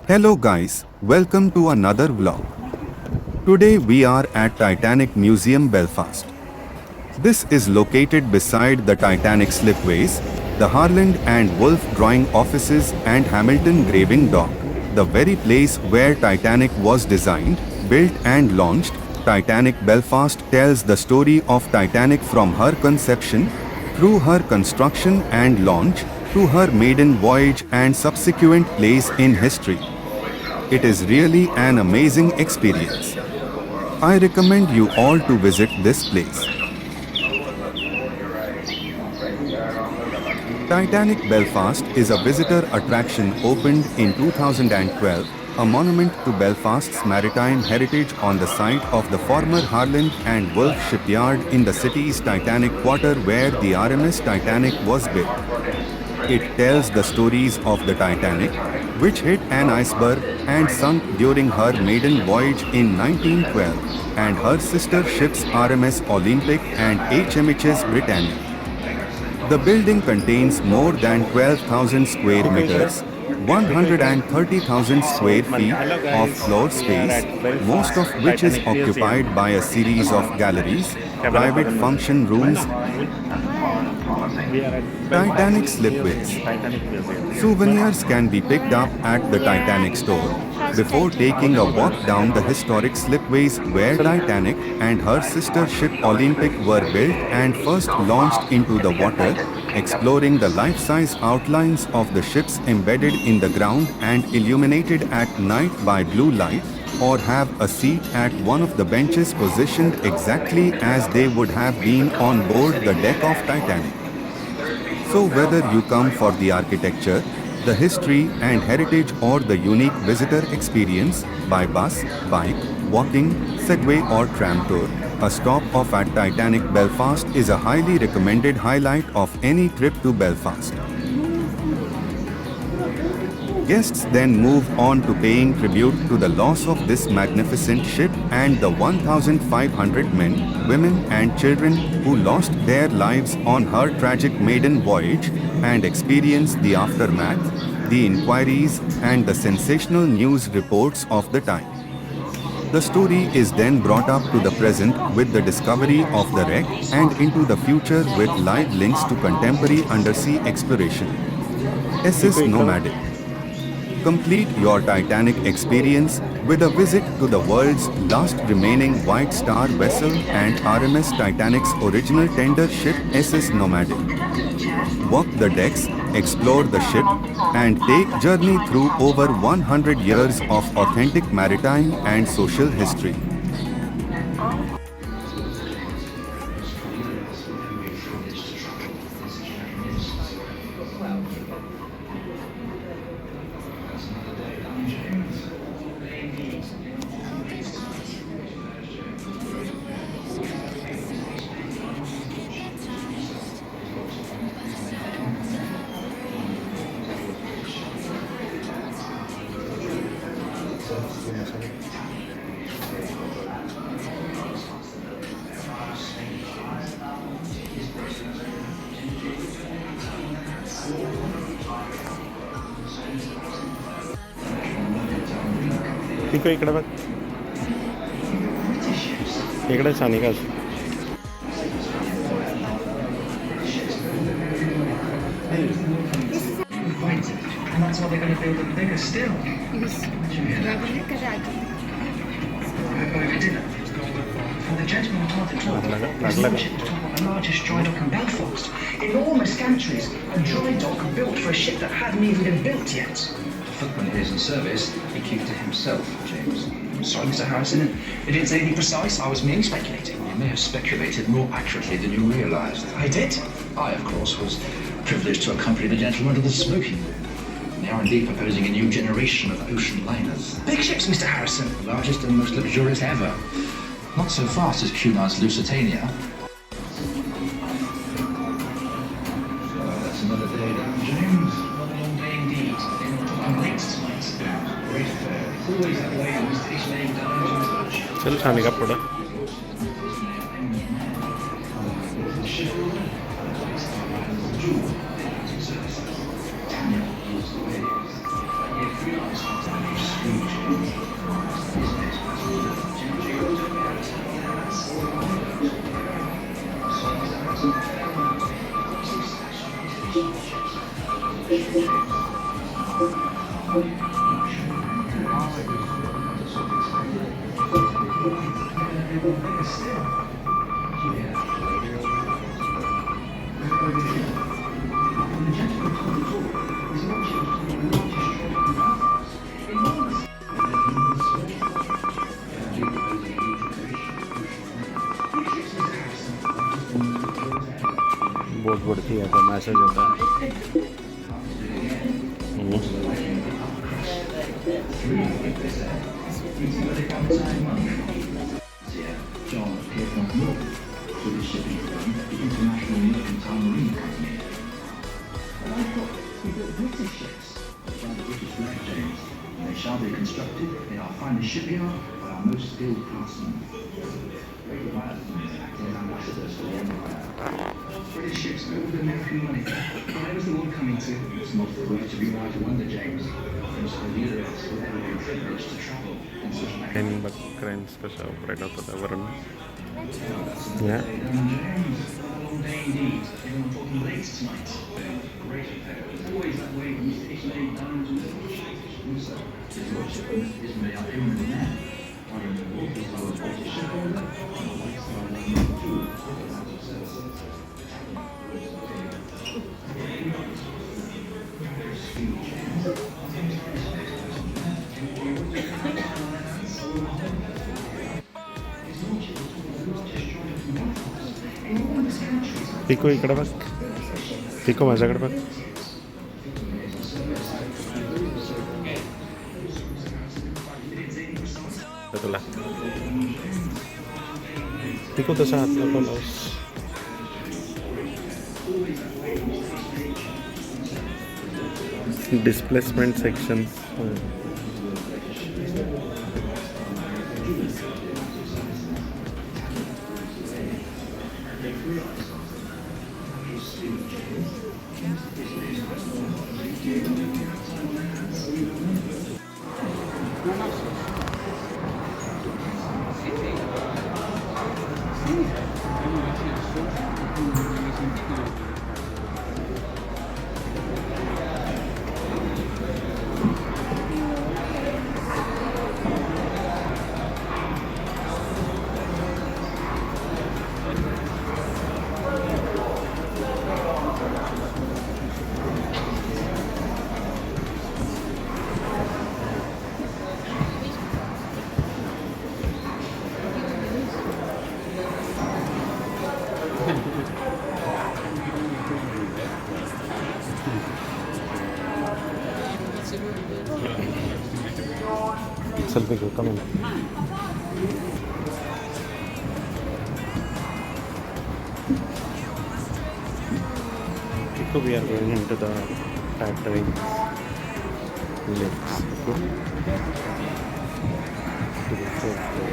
Hello guys, welcome to another vlog. Today we are at Titanic Museum Belfast. This is located beside the Titanic slipways, the Harland and Wolff drawing offices and Hamilton graving dock, the very place where Titanic was designed, built and launched. Titanic Belfast tells the story of Titanic from her conception, through her construction and launch, to her maiden voyage and subsequent place in history. It is really an amazing experience. I recommend you all to visit this place. Titanic Belfast is a visitor attraction opened in 2012, a monument to Belfast's maritime heritage on the site of the former Harland and Wolff shipyard in the city's Titanic Quarter where the RMS Titanic was built. It tells the stories of the Titanic, which hit an iceberg and sunk during her maiden voyage in 1912, and her sister ships RMS Olympic and HMHS Britannia. The building contains more than 12,000 square meters, 130,000 square feet of floor space, most of which is occupied by a series of galleries, private function rooms, Titanic slipways. Souvenirs can be picked up at the Titanic store before taking a walk down the historic slipways where Titanic and her sister ship Olympic were built and first launched into the water, exploring the life-size outlines of the ships embedded in the ground and illuminated at night by blue light, or have a seat at one of the benches positioned exactly as they would have been on board the deck of Titanic. So whether you come for the architecture, the history and heritage or the unique visitor experience, by bus, bike, walking, segway or tram tour, a stop off at Titanic Belfast is a highly recommended highlight of any trip to Belfast. Guests then move on to paying tribute to the loss of this magnificent ship and the 1,500 men, women and children who lost their lives on her tragic maiden voyage and experience the aftermath, the inquiries and the sensational news reports of the time. The story is then brought up to the present with the discovery of the wreck and into the future with live links to contemporary undersea exploration. SS Nomadic. Complete your Titanic experience with a visit to the world's last remaining White Star vessel and RMS Titanic's original tender ship SS Nomadic. Walk the decks, explore the ship, and take journey through over 100 years of authentic maritime and social history. ठीक है इकडे छान का And that's why they're going to build them bigger still. Over dinner. For the gentleman who can't talk, his lordship was talking about the largest dry dock in Belfast. Enormous gantries, a dry dock built for a ship that hadn't even been built yet. The footman here is in service. He keeps to himself, James. Sorry, Mr. Harrison. It didn't say anything precise. I was merely speculating. You may have speculated more accurately than you realised. I did. I, of course, was privileged to accompany the gentleman to the smoking room. They are indeed proposing a new generation of ocean liners. Big ships, Mr. Harrison. The largest and most luxurious ever. Not so fast as Cunard's Lusitania. That's another day down, James. Another long day indeed. I'm late tonight. Great affair. Always that way, Mr. Ishmael dies on चल छाने का पड़ा boat बढ़ती है तो message होता है। John appeared from York with his shipping firm, the International Mercantile Marine Company. But I thought we built British ships by the British flag, James, and they shall be constructed in our finest shipyard by our most skilled craftsmen. Acting as ambassadors for the Empire. British ships built with American money. Where's the world coming to? It's not for us to be right to wonder, James. It's for neither of us will ever be privileged to travel in such an crimes special operate అవుతుంది ఎవరన్నా. James, a long day indeed. Everyone talking late tonight. Great affair. It's always that way when Mr. Ismay Downs was Musa. His lordship Ismay are eminent man. I am the Lord, his Lord British shipholder, and the White Star Line too. पिको इकडे बघ, पिको माझ्याकडे बघ. तुला पिको तसा हातला बोलावस. Displacement section selfie go, come in. So we are going into the factory lifts. Okay. To the fourth floor.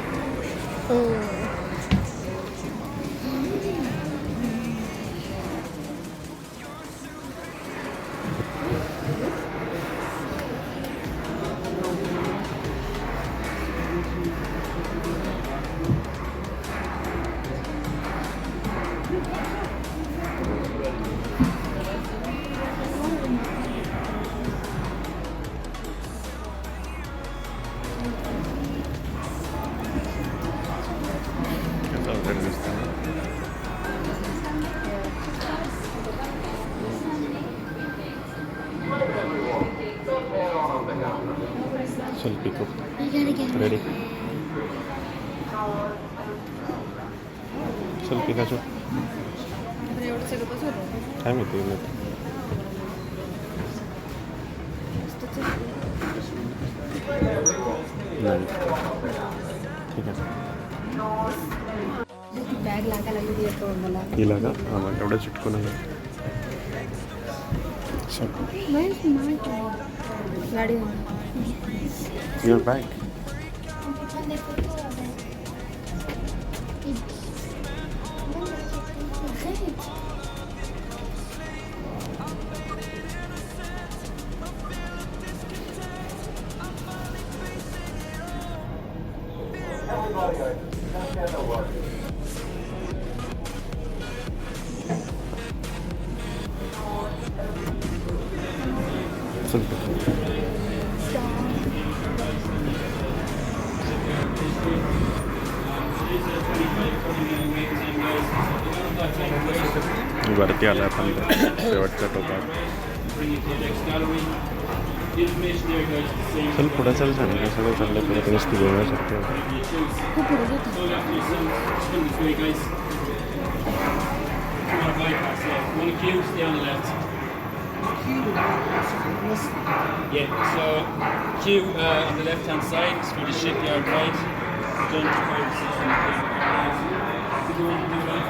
Selfie go. Ready? Selfie का जो काय माहिती नाही ठीक आहे. बॅग लागायला लागली मला हिला का आम्हाला तेवढं चिटकून आहे. गाडी Your bag. वरती आला आपण शेवटच्या टोकात. चल पुढं चल सांग काय सगळं चाललं पुढं तुम्ही तू बघण्यासारखं. खूप पुढे जातो. Yeah, so queue on the left hand side is for the shipyard right. Don't try to see anything. If you want to do that.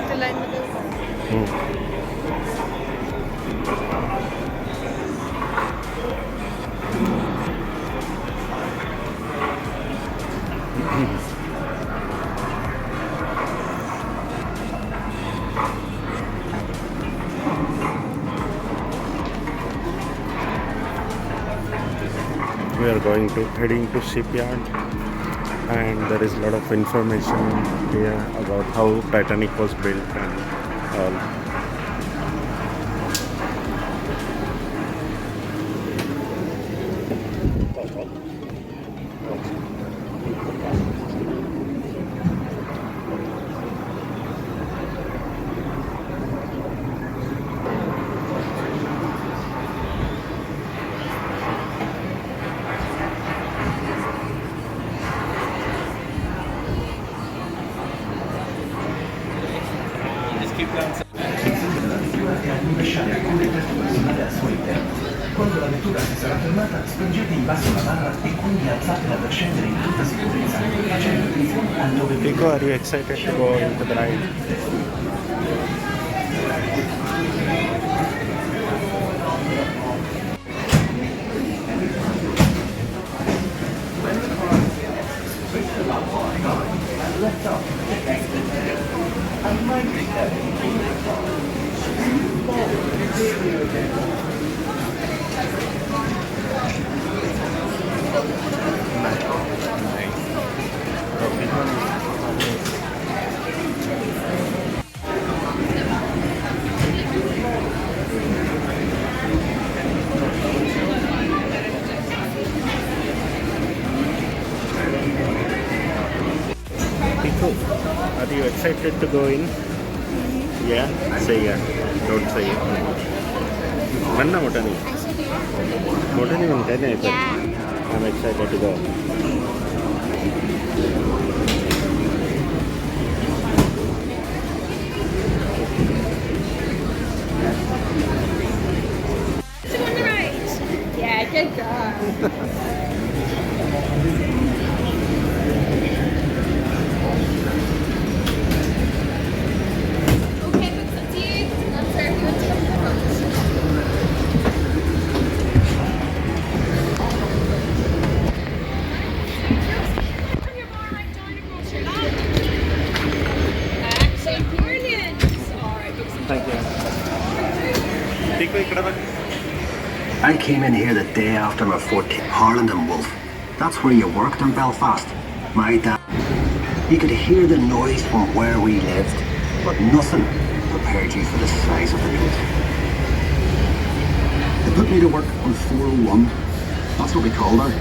त्या लाईनमध्ये We are heading to shipyard, and there is a lot of information here about how Titanic was built and all. Just keep that. rovesciare alcune personale al suo interno. Quando la vettura si sarà fermata, spingete in basso la barra e quindi alzatela per scendere in tutta sicurezza, facendo attenzione a dove Pico, are you excited to go into the ride? Pico, are you excited to go in? Yeah? Say yeah. Don't say it. Manna motani. Motani mantane aitha. I'm excited to go. on the right. Yeah, good job. Okay, but that's you. Not sure if you want to come to lunch. On your bar right down across your lap. Excellent, brilliant. All right, Thank you. Pico, ikkada bak. I came in here the day after my 14th, Harland and Wolf. That's where you worked in Belfast. My dad. You could hear the noise from where we lived, but nothing prepared you for the size of the boat. They put me to work on 401. That's what we called her.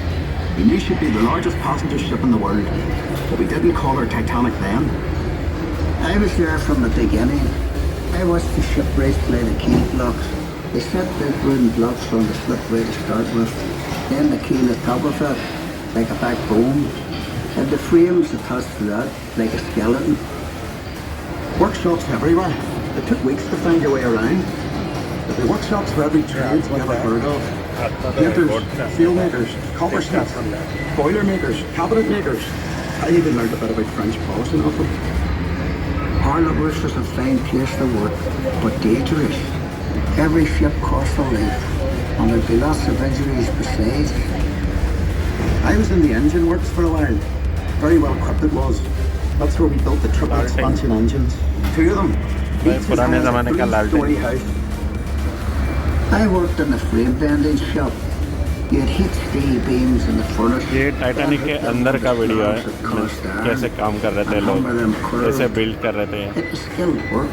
We knew she'd be the largest passenger ship in the world, but we didn't call her Titanic then. I was there from the beginning. I watched the ship race play the keel blocks. They set big wooden blocks on the slipway to start with, then the keel at top of it, like a backbone, and the frames attached to that, like a skeleton. Workshops everywhere. It took weeks to find your way around. There'd be workshops for every trade you ever heard of. Painters, seal makers, coppersmiths, boiler makers, cabinet makers. I even learned a bit about French polishing off them. Harlowers was a fine place to work, but dangerous. Every ship cost a life, and there'd be lots of injuries besides. I was in the engine works for a while. Very well equipped it was. That's where we built the triple expansion engines. 2 of them. Each पुराने has a ज़माने का 3-story लालटेन। house. I worked in the frame bending shop. You had heat steel beams in the furnace. ये Titanic के अंदर का video है, कैसे काम कर रहे थे लोग, कैसे बिल्ड कर रहे थे। It was skilled work.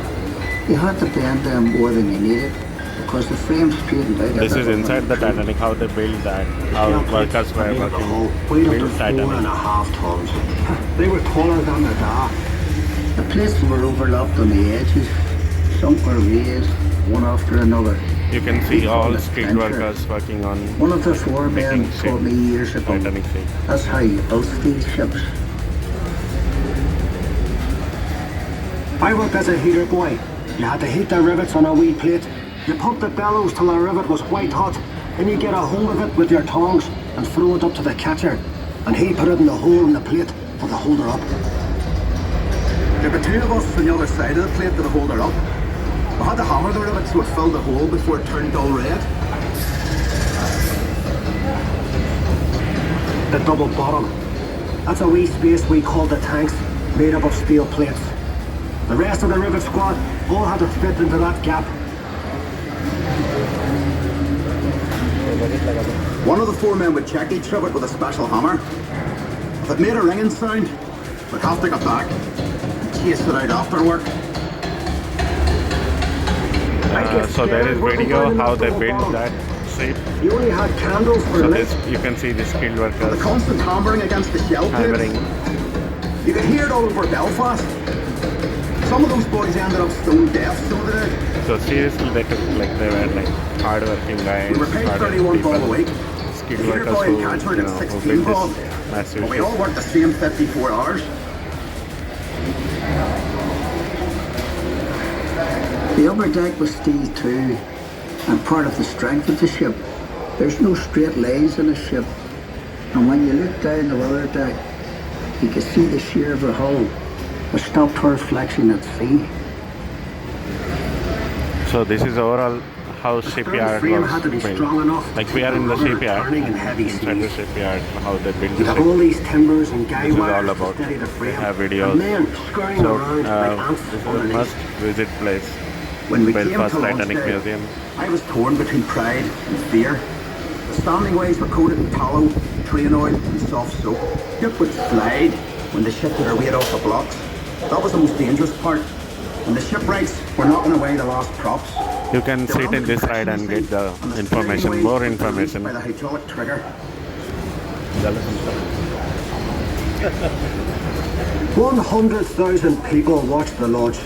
You had to bend them more than you needed because the frame straightened out. This is inside the Titanic, how they built that, how workers were working, Weighed up to built Titanic. 4.5 tons. They were taller than the dock. The plates were overlapped on the edges. Some were raised, one after another. You can see all skilled workers working on One of the foremen making told me years ago, Titanic ship. that's how you build steel ships. I worked as a heater boy. You had to heat the rivets on a wee plate. You pump the bellows till the rivet was white hot. Then you get a hold of it with your tongs and throw it up to the catcher. And he put it in the hole in the plate for the holder up. There were 2 of us on the other side of the plate to the holder up. We had to hammer the rivet so it filled the hole before it turned dull red. The double bottom. That's a wee space we call the tanks, made up of steel plates. The rest of the rivet squad all had to fit into that gap. One of the 4 men would check each rivet with a special hammer. If it made a ringing sound, we'd have to go back and chase it out after work. So there is video how they built that ship. You only had candles for So lit. this, you can see the skilled The workers constant hammering against the shell plates. hammering. You could hear it all over Belfast. Some of those boys ended up stone deaf, so they did. So seriously, they took they were hard-working guys, We were paid hard 31 bob a people, week. skilled Heater workers boy who, and catchment at who 16 built bob. this massive But we ship. all worked the same 54 hours. The upper deck was steel too, and part of the strength of the ship. There's no straight lines in a ship, and when you look down the weather deck, you can see the shear of the hull, which stopped her reflection at sea. So this is overall how shipyard frame was had to be built. strong enough Like we are in the to shipyard, turning in heavy inside the seas. shipyard, how they built You the have all ship. these timbers and guy This is wires all to about. steady the They frame. have videos. And men scurrying So around like ants this is a underneath. must-visit place. When we came Belfast to Titanic launch day, Museum. I was torn between pride and fear. The standing ways were coated in tallow, train oil and soft soap. Ship would slide when the ship had her weight off the blocks. That was the most dangerous part. When the shipwrights were knocking away the last props. You can they were sit in this ride and get the and information, steering more ways were released information. by the hydraulic trigger. 100,000 people watched the launch.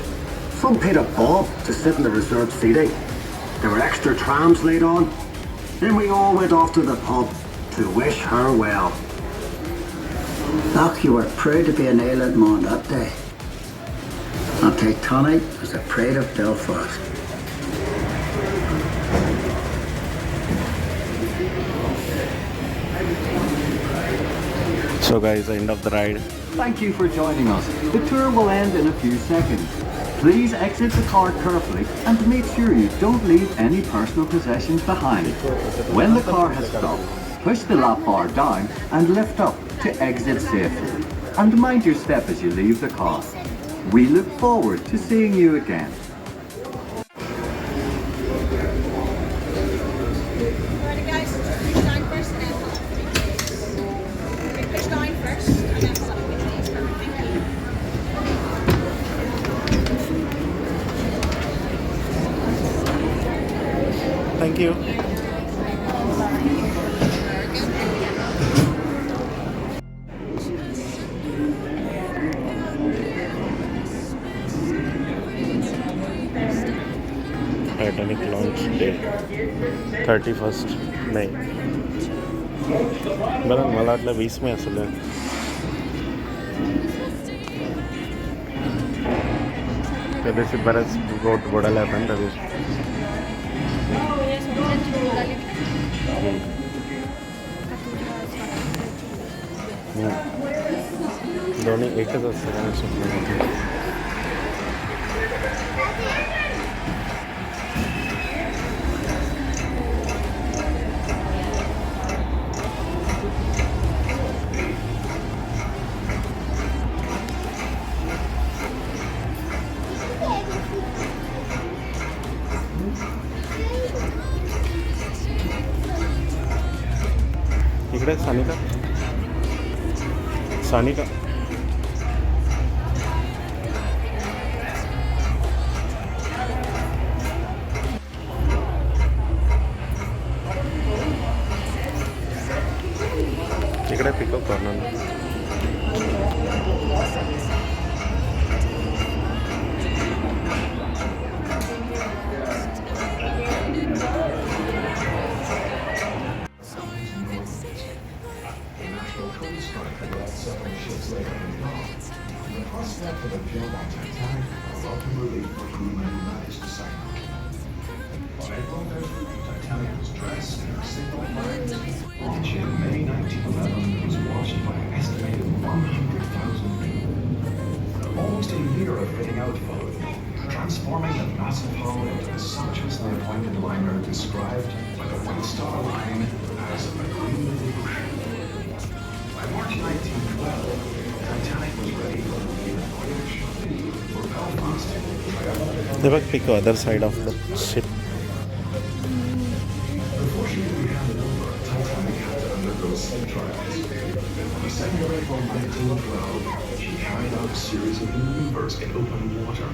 Some paid a bob to sit in the reserved seating. There were extra trams laid on. Then we all went off to the pub to wish her well. Ach, you were proud to be an island man that day. And Titanic was the pride of Belfast. So guys, end of the ride. Thank you for joining us. The tour will end in a few seconds. Please exit the car carefully and make sure you don't leave any personal possessions behind. When the car has stopped, push the lap bar down and lift up to exit safely. And mind your step as you leave the car. We look forward to seeing you again. Alright guys, push down first and then stop. Okay, push down first and then stop. Please, perfect. Thank you. Thank you. Titanic launch day, 31st May. बरं मला वाटलं 20 मे असेल. त्या दिवशी बऱ्याच boat बुडाल्या पण त्या दिवशी. दोन्ही एकच असतं का स्वप्नामध्ये. इकडे सानिका सानिका इकडे पिकअप करणार ना. The National Coast Guard had left several ships later in the The prospect of a job on Titanic a welcome relief for crewmen who managed to sign on. On April 3rd, Titanic was dressed in her single flag. Launching in May 1911, it was watched by an estimated 100,000 people. Almost a year of fitting out followed, transforming the massive hull into a sumptuously appointed liner described by the White Star Line as a green ocean. By March 1912, Titanic was ready for the maiden voyage. For Belfast, triumphant. They will pick the other side of the ship. Before she could be handed over, Titanic had to undergo sea trials. On the 2nd of April 1912, she carried out a series of maneuvers in open water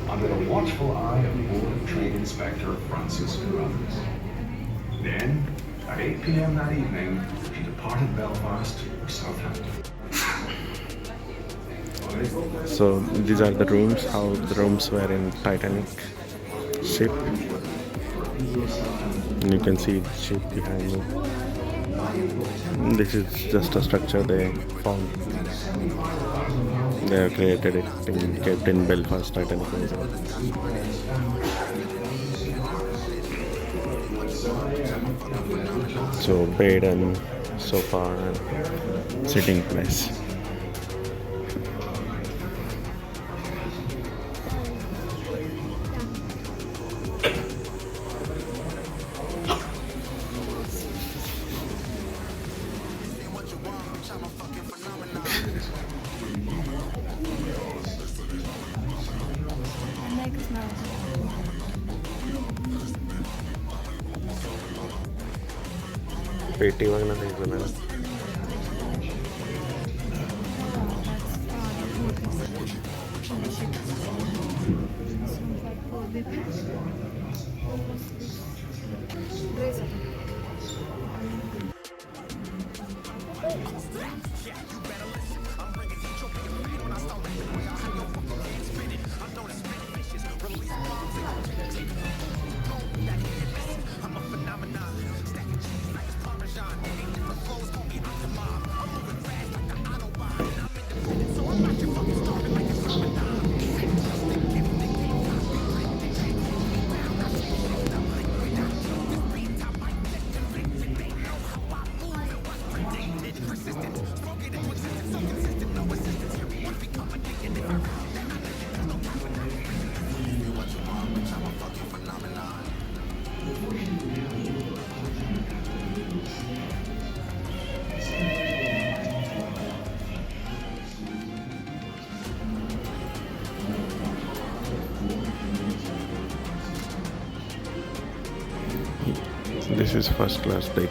under the watchful eye of Board of Trade Inspector Francis Carruthers. Then, at 8 p.m. that evening, she departed Belfast for Southampton. So these are the rooms, how the rooms were in Titanic ship. You can see the ship behind me. This is just a structure they found. They have created it and kept in Belfast Titanic Museum. So bed and sofa and sitting place. पेटी बघणं द्यायचं ना. This is first class deck.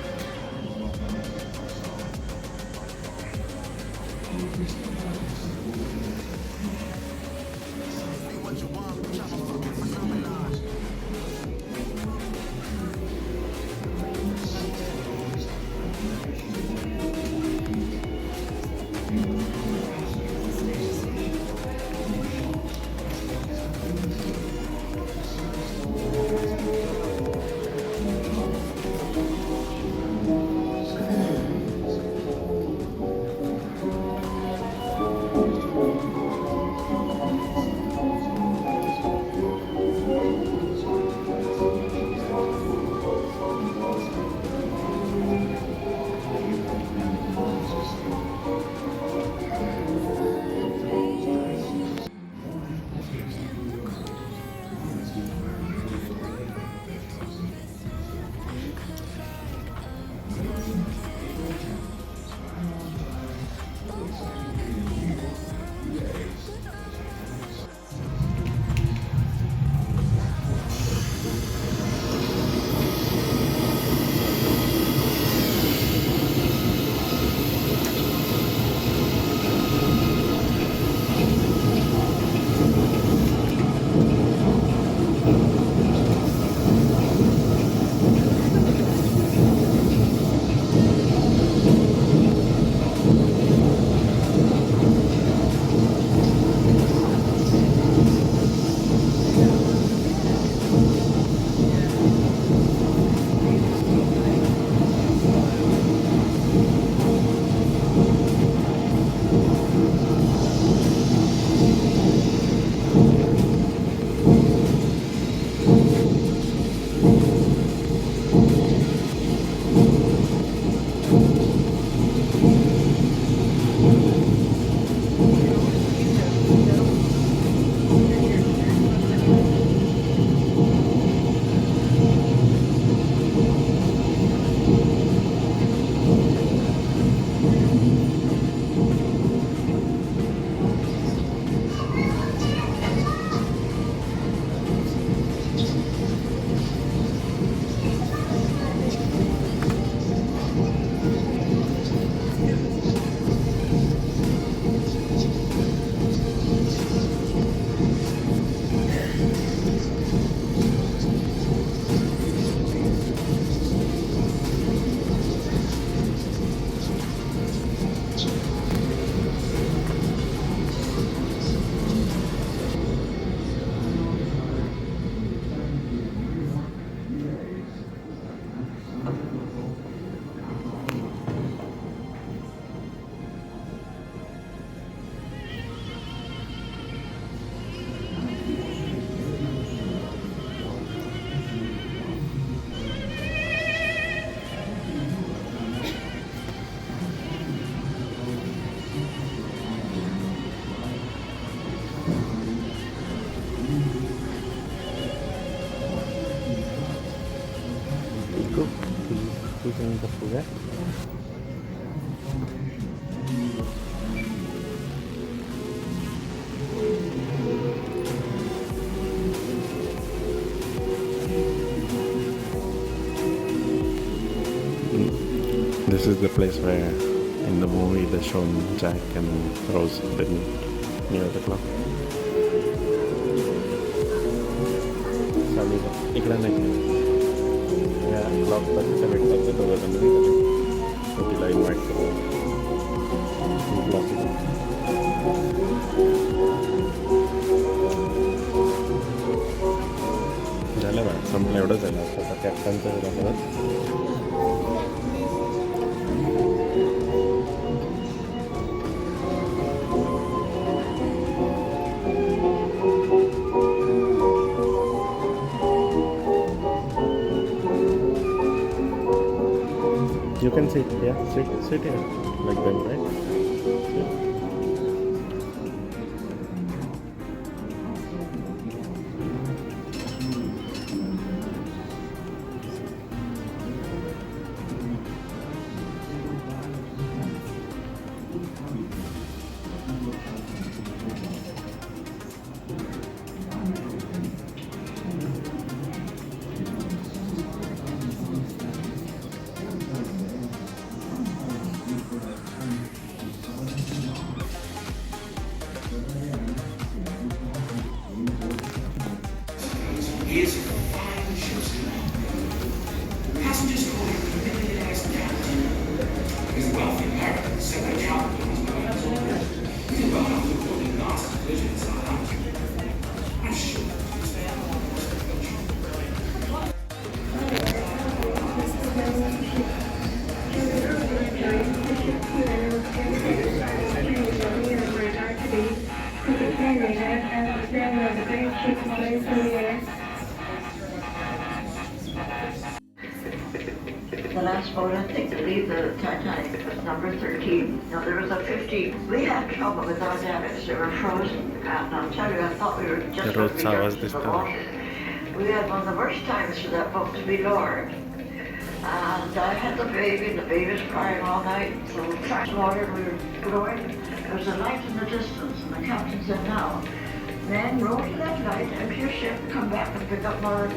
This is the place where in the movie they shown Jack and Rose near the clock. Yeah, clock line white झालं बा संपलं एवढं झालं आता कॅप्टनचं दाखवत. You can sit, yeah, sit here, like them, right? Sit. Is fine ships passengers calling for the millionaire's captain. His wealthy parent said the captain was going to he did well enough to avoid the Nazi collisions on Atlantic. I'm sure it's The last boat, I think, to leave the Titanic was number 13. No, there was a 15. We had trouble with our damage. They were frozen. And I'll tell you, I thought we were just going to be done for water. We had one of the worst times for that boat to be lowered. And I had the baby was crying all night. So we tracked water, we were going. There was a light in the distance, and the captain said, now, men row to that light, empty your ship, come back and pick up more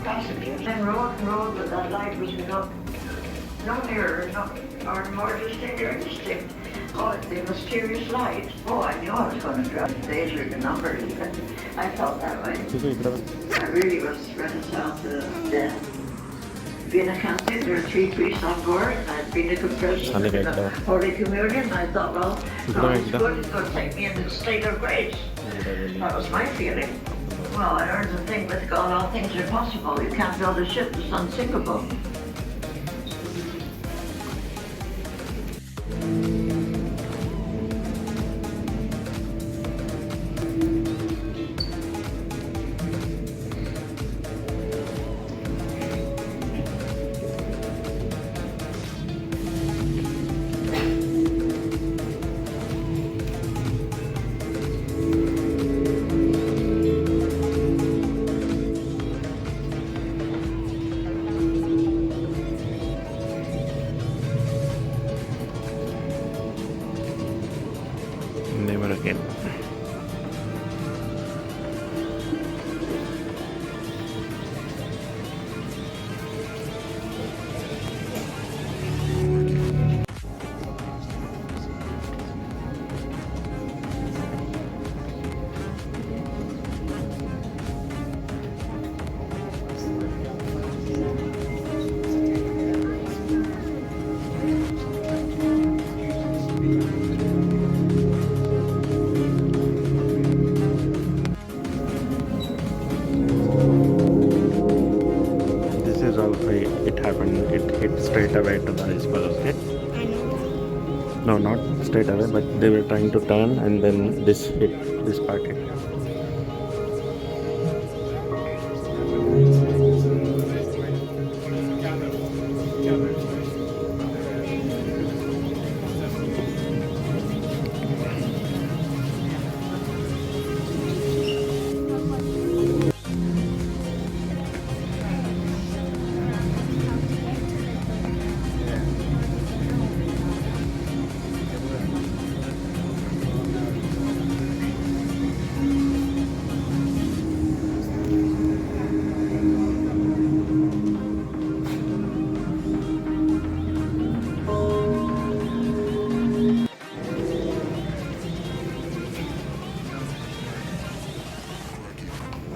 passengers. Then rowed and rowed, but that light was no nearer, or more distinct or indistinct. Oh, the mysterious light. Oh, I knew I was going to drop. Days were the numbers. I felt that way. I really was reconciled to death. Being a Catholic, there were 3 priests on board. I'd been a confessor in the Holy Communion. I thought, well, God is good. He's going to take me into the state of grace. That was my feeling. Well, I learned the thing with God, all things are possible. You can't build a ship that's unsinkable. Never again. It happened, it hit straight away to the iceberg, okay? No, not straight away, but they were trying to turn and then this part hit.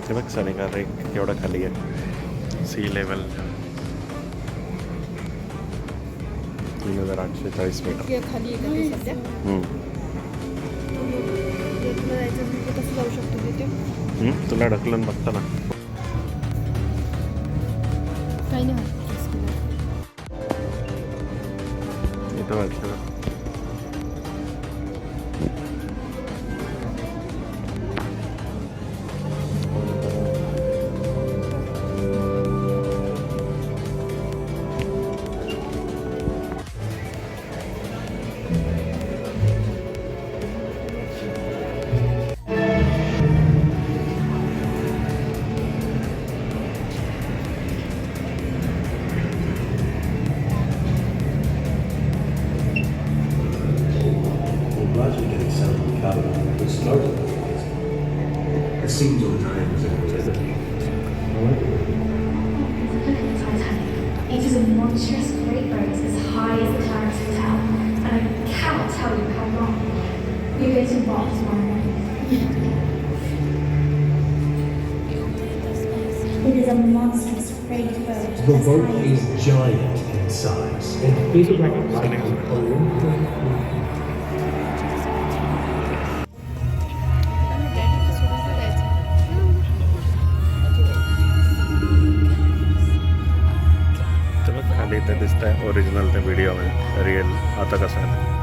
हे बघ सनेका lake केवढा खाली आहे. सी level 3840 metre. खाली आहे का ते सध्या? तुला जायचं म्हणजे कसं जाऊ शकतो तिथे? तुला ढकलून बघता ना. काही नाही इथं वाटतं ना. Gradually getting settled in the cabin, it started amazing. It seems over time as if it was everything. I like it. Look at the Titanic. It is a monstrous great boat as high as the Clarence Hotel, and I cannot tell you how long. We're going to embark tomorrow morning. It is a monstrous great boat. The boat is giant in size. It feels like an Olympic. खाली इथं दिसतंय original त्या व्हिडिओमध्ये. Real आता कसं आहे.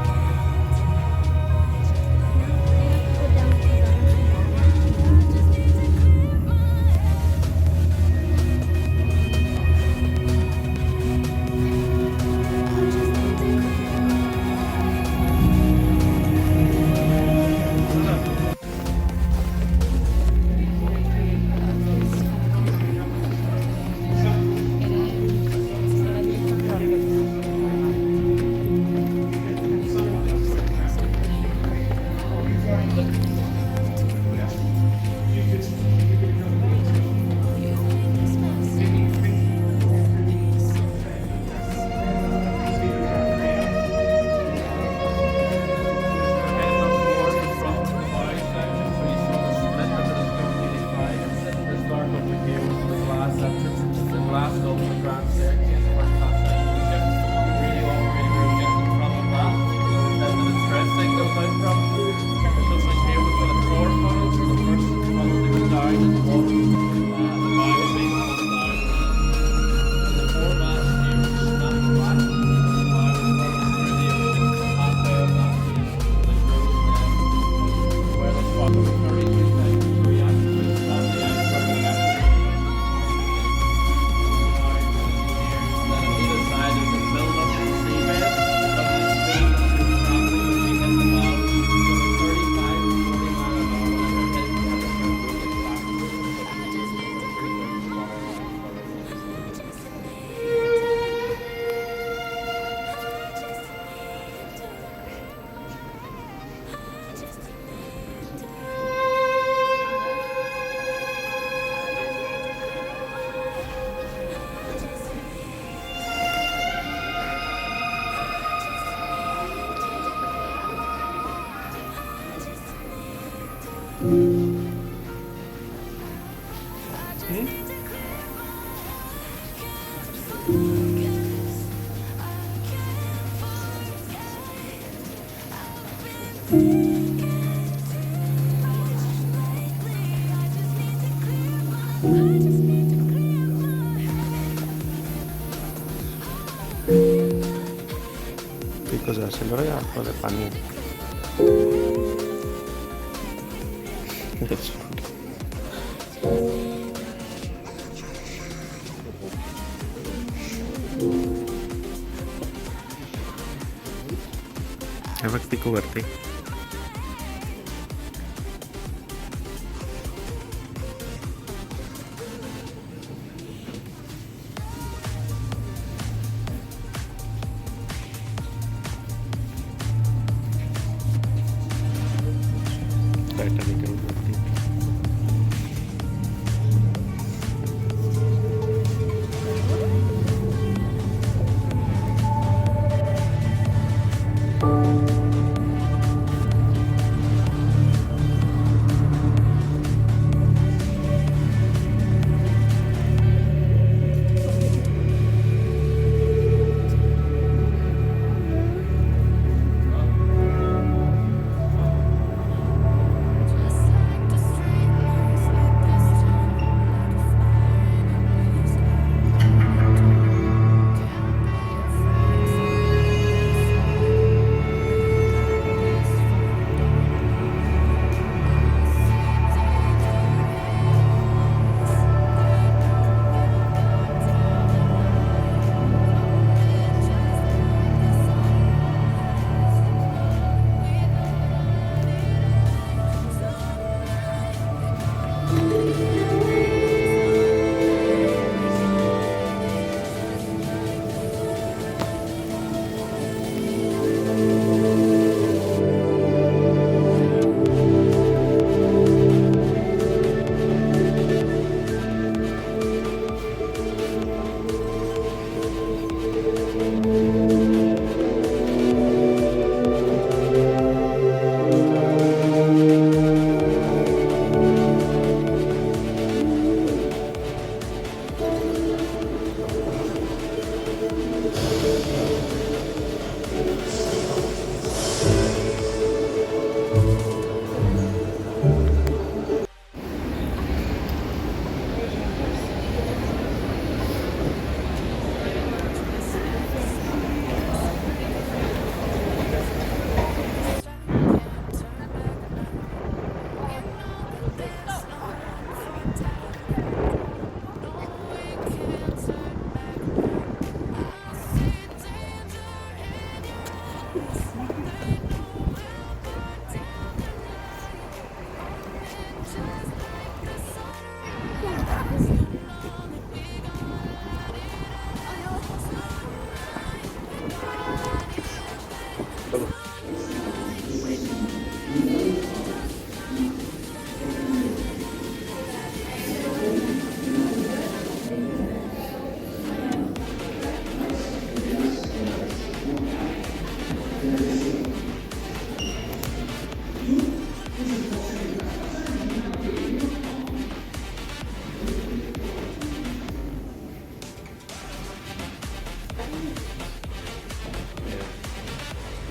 Piccos dell'accelerato आतमध्ये पाणी आहे. हे बघ पिको वरती. Titanic वरती.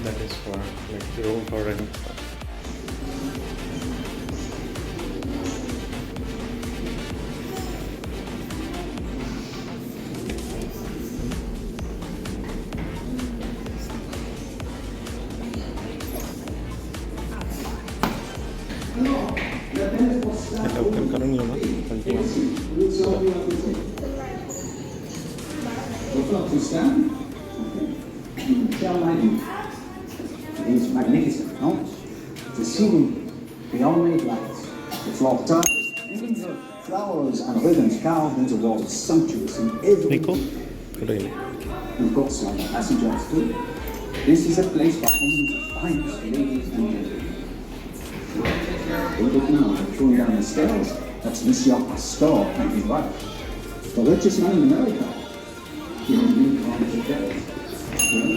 That is for like room for rent. Open करूँगी ना It's magnificent, no? It's a ceiling beyond made lights. It's locked up. Millions of flowers and ribbons carved into walls, sumptuous in every We've got some passengers too. This is a place for hundreds of finest ladies and gentlemen. Look now, going down the stairs. That's Monsieur Pastor and his wife. The richest man in America. He has many kinds of debts. Well,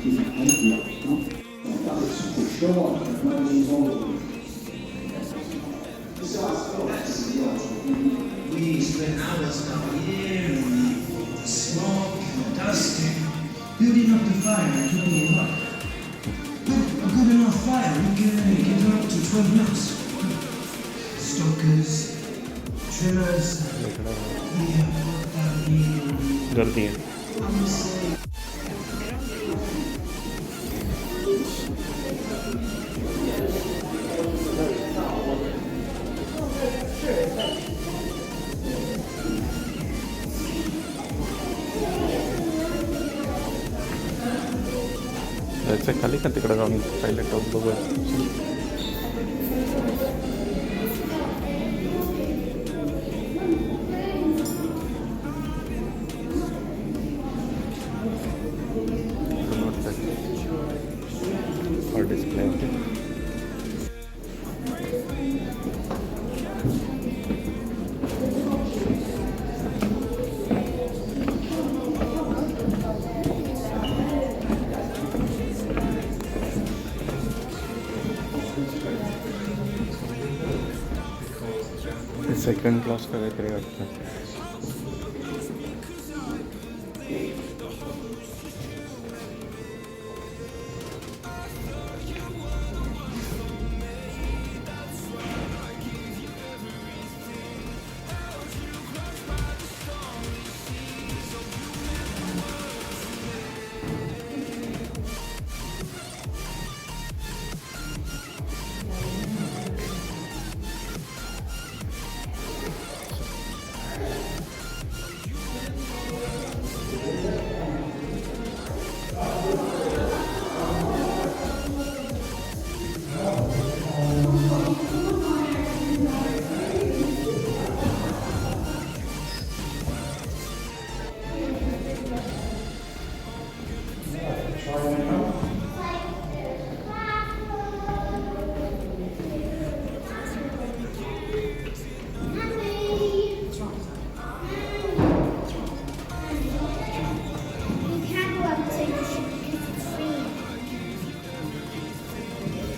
he's a healthy, no? For sure, money is all. We spent hours down here in the smoke and dust, building up the fire and keeping it hot. A good enough fire would get her up to 12 knots. Stokers, trimmers, गर्दी है ऐसे खाली का तिकड़ा जाऊँ पहले top बगल और display second class का देख रहे हैं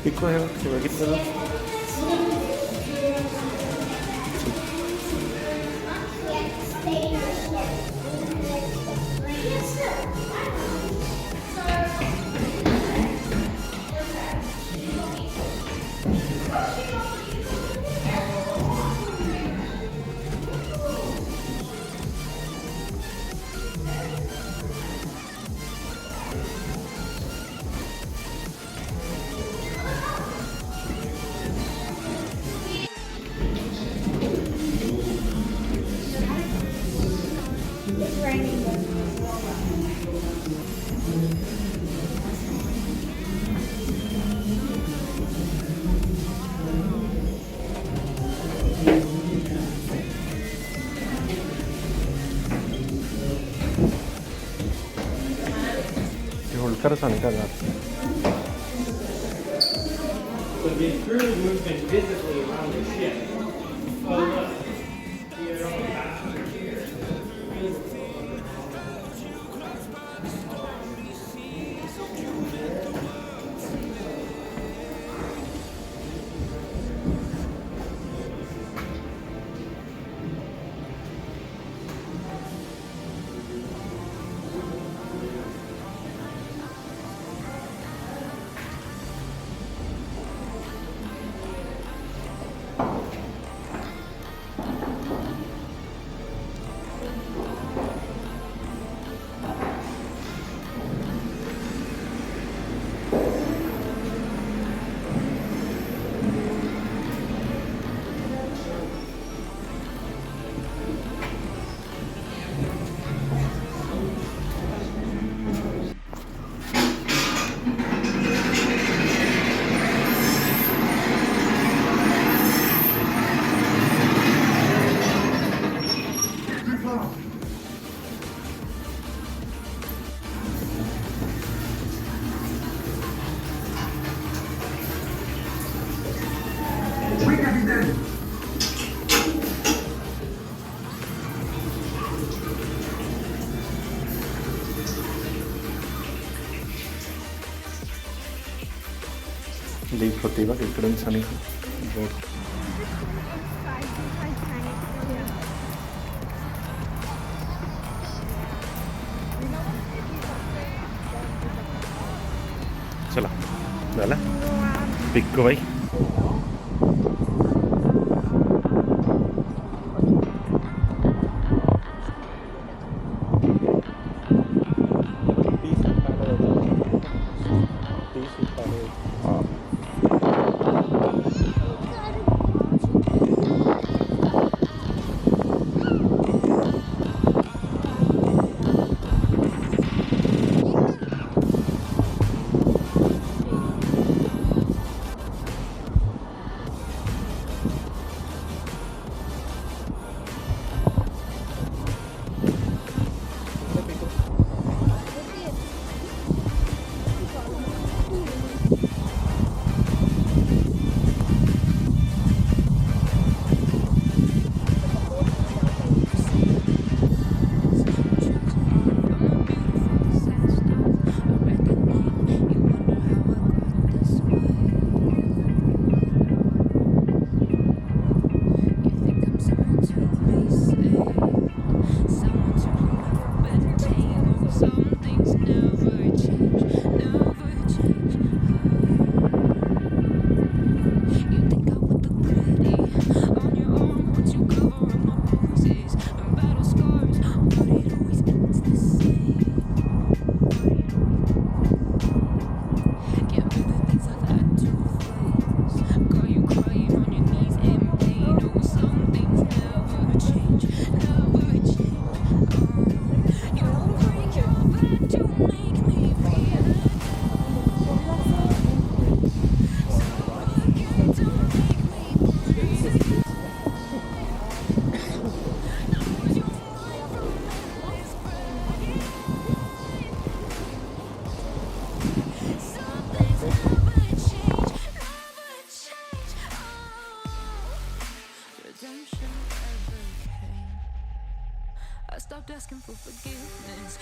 Pico है coba kita dulu. Di Holker sana kan? So the internal movement visibly around the ship. Oh, look. Here on the passenger here. ಲೀಕ್ ಹೋಗ್ತೀವಿ ಇವಾಗ ಈ ಕಡೆ ಸನಿ ಬೋಟ್ चला झालं पिक बाई I stopped asking for forgiveness.